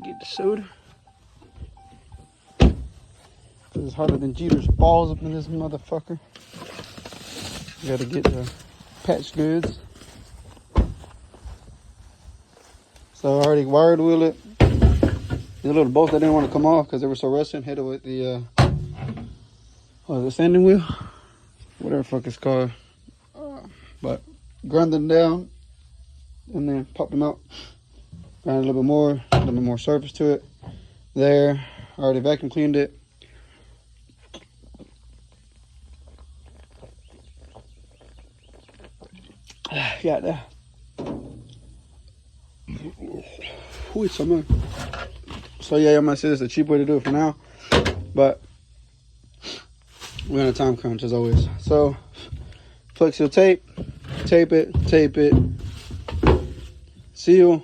get the soda. It's harder than Jeter's balls up in this motherfucker. Gotta get the patch goods. So I already wired wheel it. The little bolts that didn't want to come off because they were so rusty. Hit it with the the sanding wheel, whatever the fuck it's called. But grind them down and then pop them out. Grind a little bit more surface to it. There, I already vacuum cleaned it. Got that. So yeah, I'm gonna say this is a cheap way to do it for now, but we're on a time crunch as always. So flex seal tape, tape it, seal.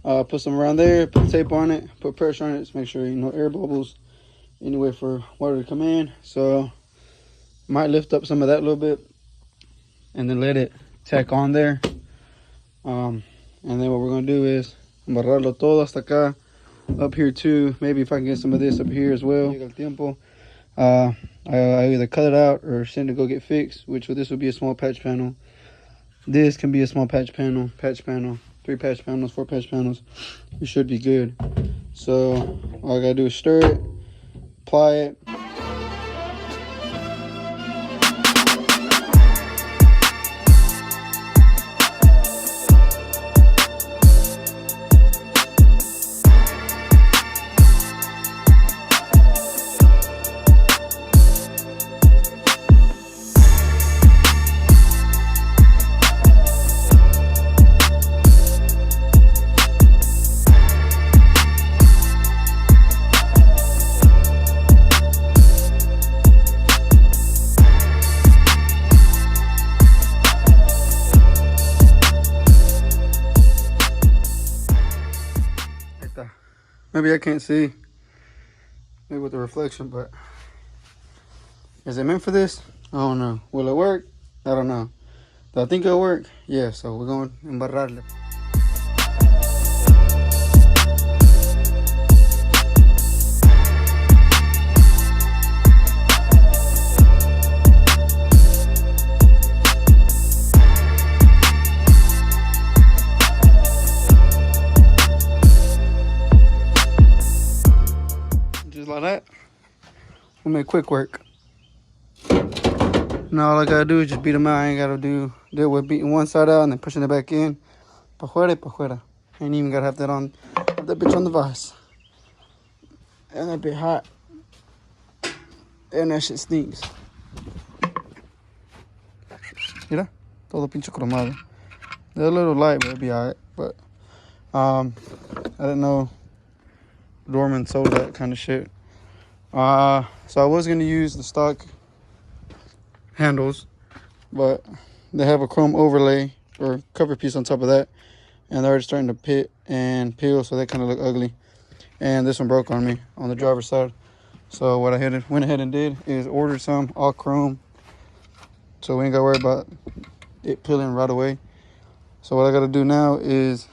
Put some around there, put tape on it, put pressure on it, just make sure no air bubbles anyway for water to come in. So might lift up some of that a little bit and then let it tack on there. And then what we're gonna do is embarrarlo todo hasta acá, up here too. Maybe if I can get some of this up here as well. I either cut it out or send it to go get fixed, which this would be a small patch panel. This can be a small patch panel, 3 patch panels, 4 patch panels. It should be good. So all I gotta do is stir it, apply it. Maybe I can't see, maybe with the reflection, but is it meant for this? I don't know. Will it work? I don't know. Do I think it'll work? Yeah, so we're going to embarrarle. Like that. We'll make quick work. Now all I gotta do is just beat them out. I ain't gotta deal with beating one side out and then pushing it back in. Pa fuera. Ain't even gotta have that bitch on the vise. And that bit hot. And that shit stinks. Mira, todo pinche cromado. They're a little light, but it'll be alright. But I didn't know Dorman sold that kind of shit. So I was gonna use the stock handles, but they have a chrome overlay or cover piece on top of that, and they're already starting to pit and peel, so they kind of look ugly. And this one broke on me on the driver's side. So what I went ahead and did is ordered some all chrome, so we ain't gotta worry about it peeling right away. So what I gotta do now is,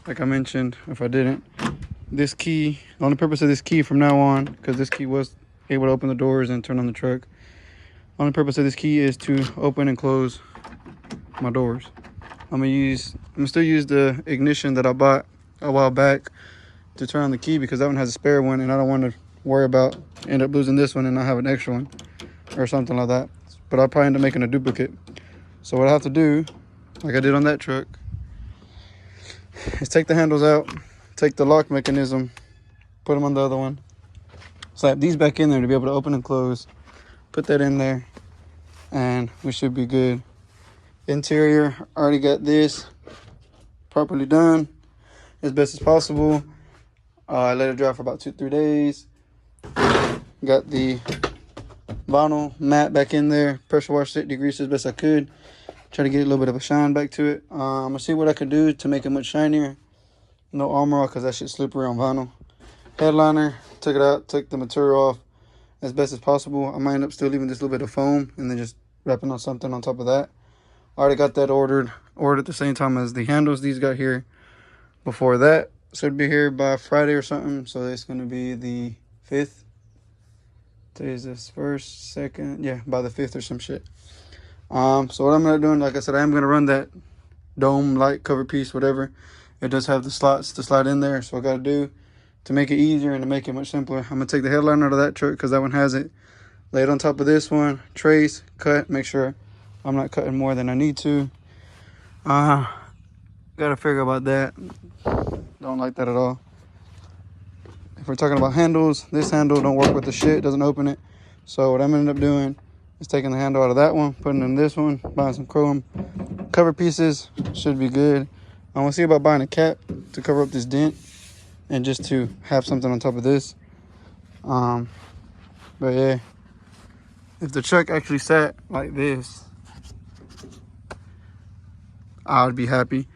like I mentioned, if I didn't, this key, the only purpose of this key from now on, because this key was able to open the doors and turn on the truck. The only purpose of this key is to open and close my doors. I'm gonna still use the ignition that I bought a while back to turn on the key, because that one has a spare one and I don't want to worry about end up losing this one and not have an extra one or something like that. But I'll probably end up making a duplicate. So what I have to do, like I did on that truck, is take the handles out, take the lock mechanism, put them on the other one, slap these back in there to be able to open and close, put that in there, and we should be good. Interior, already got this properly done as best as possible. I let it dry for about 2-3 days. Got the vinyl mat back in there, pressure washed it, degreased as best I could, try to get a little bit of a shine back to it. I'm gonna see what I can do to make it much shinier. No armor, because that shit's slippery on vinyl. Headliner, took it out, took the material off as best as possible. I might end up still leaving this little bit of foam and then just wrapping on something on top of that. Already got that ordered at the same time as the handles these got here. before that. Should be here by Friday or something. So it's going to be the 5th. Today's this first, second, yeah, by the 5th or some shit. So what I'm gonna do, like I said, I am gonna run that dome light cover piece, whatever. It does have the slots to slide in there. So I gotta do to make it easier and to make it much simpler. I'm gonna take the headliner out of that truck because that one has it. Lay it on top of this one, trace, cut, make sure I'm not cutting more than I need to. Gotta figure about that. Don't like that at all. If we're talking about handles, this handle don't work with the shit, doesn't open it. So what I'm gonna end up doing is taking the handle out of that one, putting it in this one, buying some chrome cover pieces, should be good. I want to see about buying a cap to cover up this dent and just to have something on top of this. But yeah, if the truck actually sat like this, I would be happy.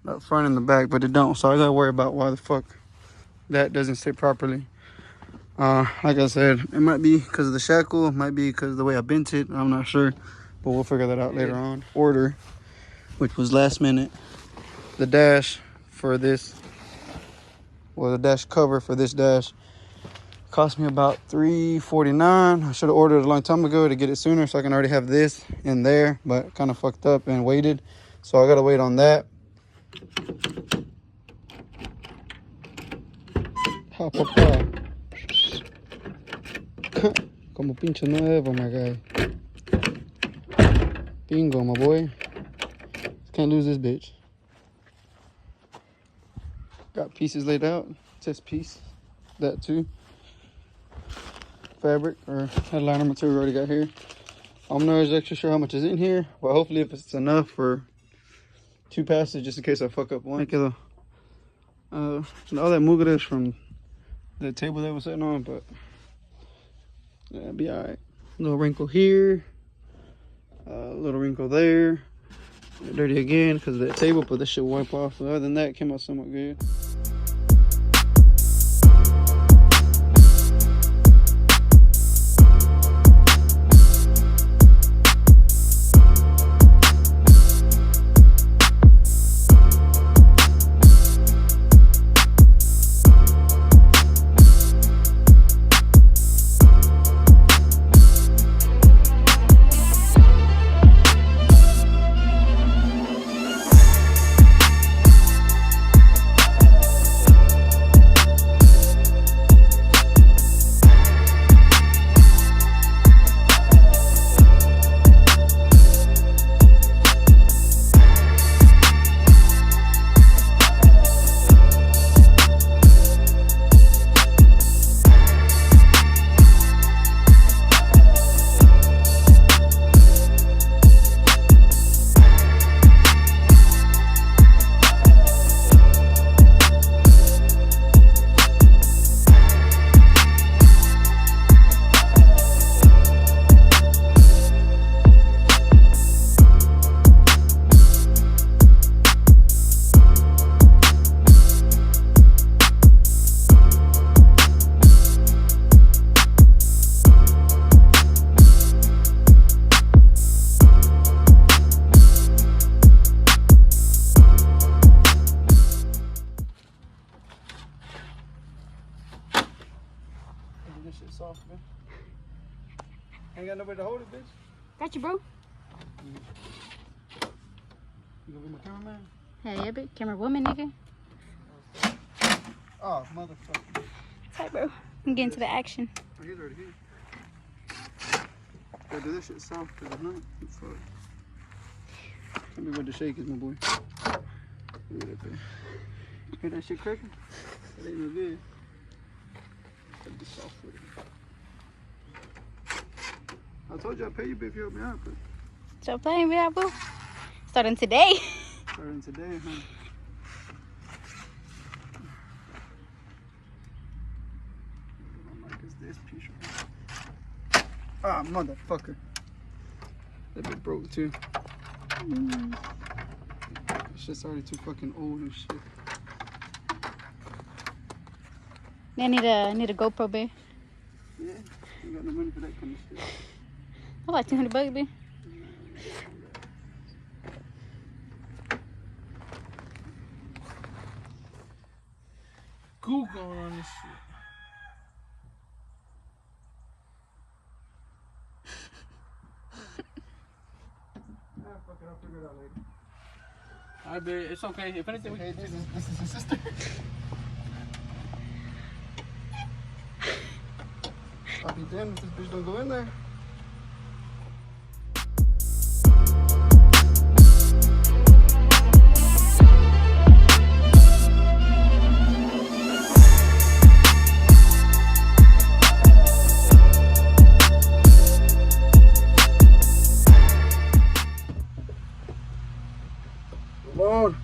Up front and the back, but it don't, so I gotta worry about why the fuck that doesn't sit properly. Like I said, it might be because of the shackle, it might be because of the way I bent it, I'm not sure, but we'll figure that out later on. Order, which was last minute, the dash for this, well, the dash cover for this dash cost me about $349. I should have ordered it a long time ago to get it sooner so I can already have this in there, but kind of fucked up and waited, so I gotta wait on that. Ha, papá. Como pinche nuevo, my guy. Bingo, my boy. Can't lose this bitch. Got pieces laid out. Test piece. That too. Fabric or headliner material already got here. I'm not exactly sure how much is in here, but hopefully if it's enough for 2 passes, just in case I fuck up one. All that mugre is from the table that was sitting on, but yeah, it'll be alright. Little wrinkle here, little wrinkle there. Dirty again because of that table, but this should wipe off. Other than that, it came out somewhat good. This shit soft, man. Ain't got nobody to hold it, bitch. Got you, bro. You gonna be my cameraman? Hell yeah, bitch. Camera woman, nigga. Oh, motherfucker. Sorry, bro. I'm getting to the action. Oh, he's already here. Gotta do this shit soft, cause if not, it's fucked. Tell me what the shake is, my boy. Look at that thing. Hear that shit cracking? That ain't no good. Gotta be soft with it. I told you I'd pay you if you help me out, but... So playing with that, boo. Starting today. Starting today, huh? What I like is this piece right here. Ah, motherfucker. That bit broke too. This shit's already too fucking old and shit. I need a GoPro, babe. Yeah, ain't got no money for that kind of shit. I like $200, babe. gook on this shit. Fuck it, I'll figure it out later. I bet it's okay. If anything, we Hey, this is his sister. I'll be damned if this bitch don't go in there. Lord,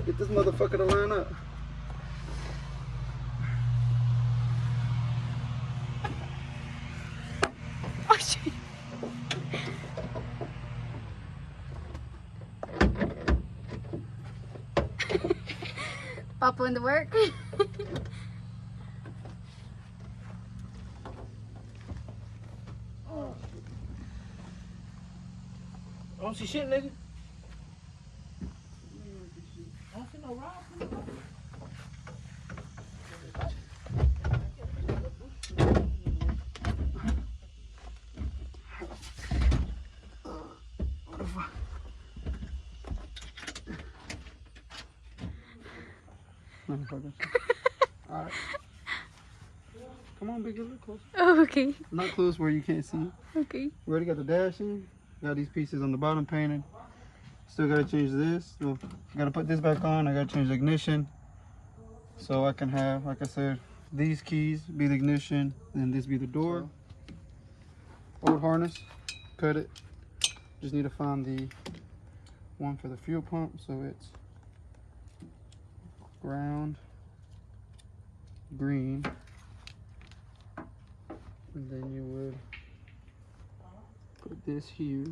get this motherfucker to line up. Oh shit. Papa in the work. I don't see shit, nigga. I don't see no rock. Motherfucker. Alright. Come on, big, look close. Oh, okay. Not close where you can't see. Okay. We already got the dash in. Got these pieces on the bottom painted. Still gotta change this. So gotta put this back on. I gotta change the ignition. So I can have, like I said, these keys be the ignition and this be the door. Old harness, cut it. Just need to find the one for the fuel pump. So it's ground, green, and then you would put this here.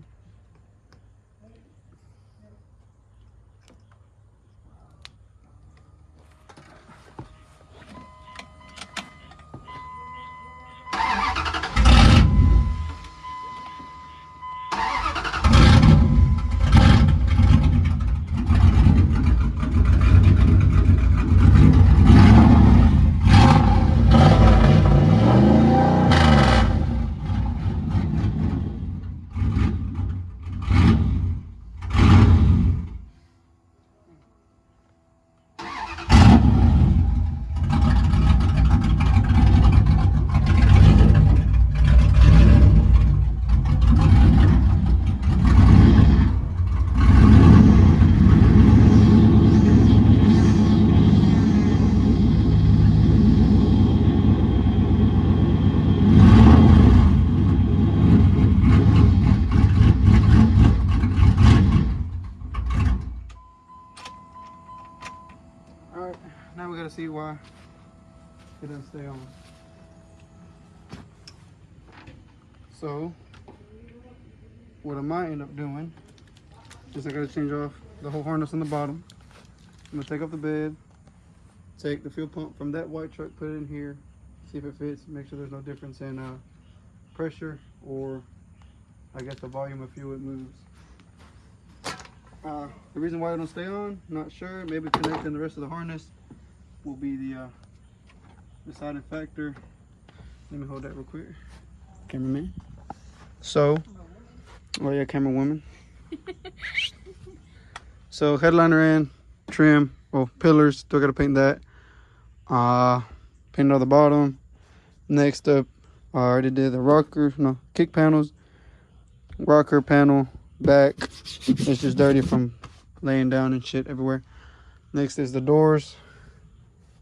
Alright, now we gotta see why it doesn't stay on. So, what I might end up doing is I gotta change off the whole harness on the bottom. I'm gonna take off the bed, take the fuel pump from that white truck, put it in here, see if it fits, make sure there's no difference in pressure or I guess the volume of fuel it moves. The reason why it don't stay on, not sure. Maybe connecting the rest of the harness will be the deciding factor. Let me hold that real quick. Cameraman. So, oh yeah, camera woman. So headliner in, trim, well pillars, still gotta paint that. Paint on the bottom. Next up, I already did the kick panels, rocker panel, back. It's just dirty from laying down and shit everywhere. Next is the doors.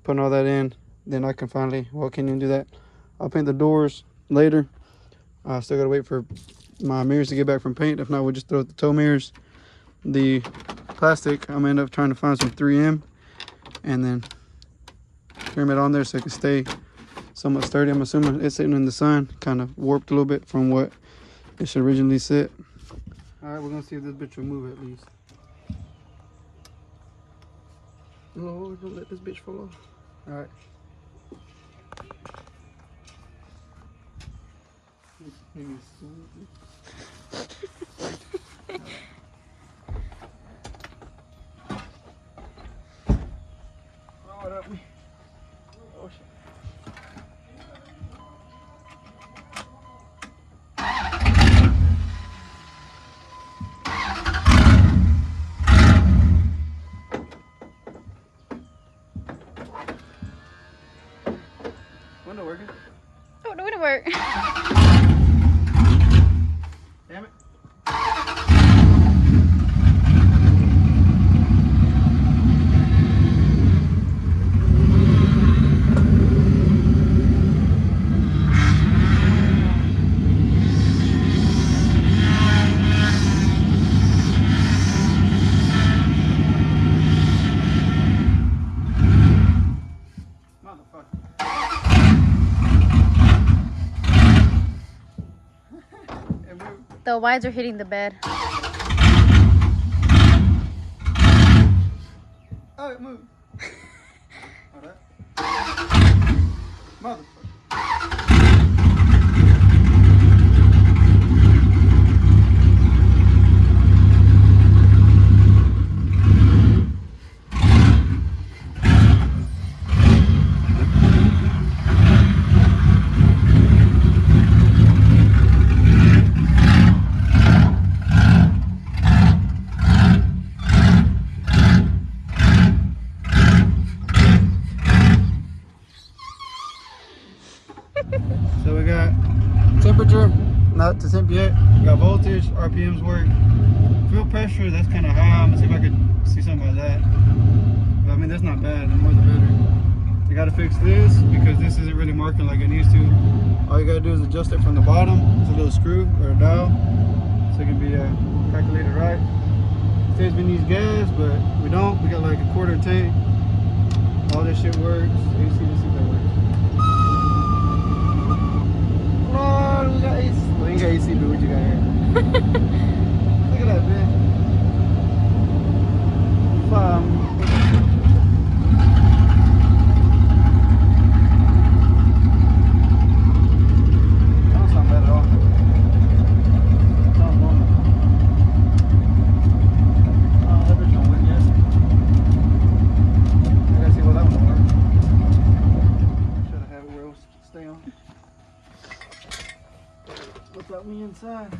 Putting all that in, then I can finally walk in and do that. I'll paint the doors later. I still gotta wait for my mirrors to get back from paint. If not, we'll just throw out the tow mirrors. The plastic, I'm gonna end up trying to find some 3M and then trim it on there so it can stay somewhat sturdy. I'm assuming it's sitting in the sun, kind of warped a little bit from what it should originally sit. All right, we're gonna see if this bitch will move at least. Lord, don't let this bitch fall off. All right. What up? Oh shit. Window working. Oh, the window work. Damn it. Motherfucker. It moved. The wires are hitting the bed. Oh, it moved. Oh, that. Motherfucker. So we got temperature, not to temp yet. We got voltage, RPMs work. Fuel pressure, that's kind of high. I'm gonna see if I could see something like that. But I mean, that's not bad. The more the better. We gotta fix this because this isn't really marking like it needs to. All you gotta do is adjust it from the bottom. It's a little screw or a dial, so it can be calculated right. It says we need gas, but we don't. We got like a quarter tank. All this shit works. AC, let's see if that works. Lord, we got AC. Well, you got AC, but what you got here? Look at that, man. That don't sound bad at all. Sounds normal. That bitch don't win yet. I gotta see what that one will work. Should have had it where it was stay on. What's that me inside?